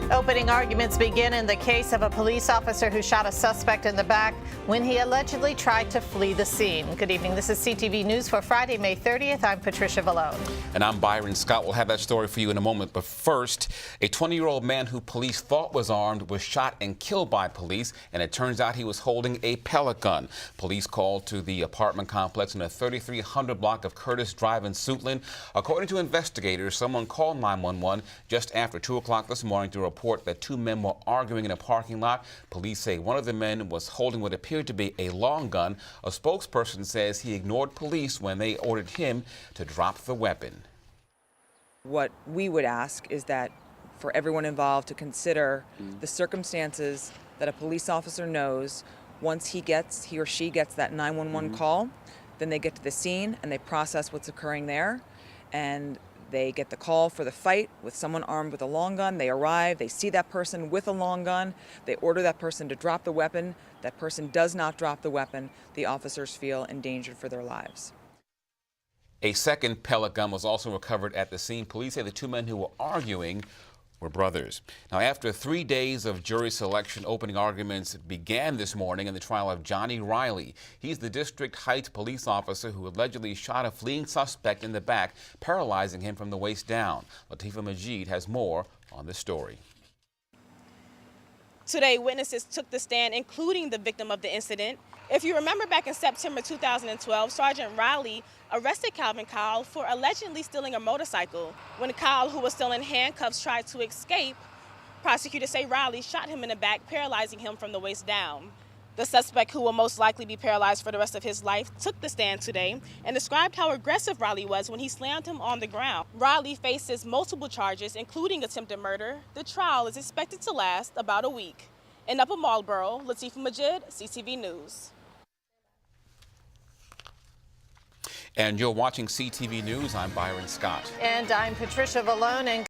Opening arguments begin in the case of a police officer who shot a suspect in the back when he allegedly tried to flee the scene. Good evening. This is CTV News for Friday, May 30th. I'm Patricia Vallone. And I'm Byron Scott. We'll have that story for you in a moment. But first, a 20-year-old man who police thought was armed was shot and killed by police, and it turns out he was holding a pellet gun. Police called to the apartment complex in a 3300 block of Curtis Drive in Suitland. According to investigators, someone called 911 just after 2 o'clock this morning to report that two men were arguing in a parking lot. Police say one of the men was holding what appeared to be a long gun. A spokesperson says he ignored police when they ordered him to drop the weapon. What we would ask is that for everyone involved to consider the circumstances that a police officer knows once he or she gets that 911 call. Then they get to the scene and they process what's occurring there, and they get the call for the fight with someone armed with a long gun. They arrive, they see that person with a long gun, they order that person to drop the weapon. That person does not drop the weapon. The officers feel endangered for their lives. A second pellet gun was also recovered at the scene. Police say the two men who were arguing were brothers. Now, after 3 days of jury selection, opening arguments began this morning in the trial of Johnny Riley. He's the District Heights police officer who allegedly shot a fleeing suspect in the back, paralyzing him from the waist down. Latifah Majid has more on this story. Today, witnesses took the stand, including the victim of the incident. If you remember, back in September 2012, Sergeant Riley arrested Calvin Kyle for allegedly stealing a motorcycle. When Kyle, who was still in handcuffs, tried to escape, prosecutors say Riley shot him in the back, paralyzing him from the waist down. The suspect, who will most likely be paralyzed for the rest of his life, took the stand today and described how aggressive Riley was when he slammed him on the ground. Riley faces multiple charges, including attempted murder. The trial is expected to last about a week. In Upper Marlboro, Latifah Majid, CTV News. And you're watching CTV News. I'm Byron Scott. And I'm Patricia Vallone. And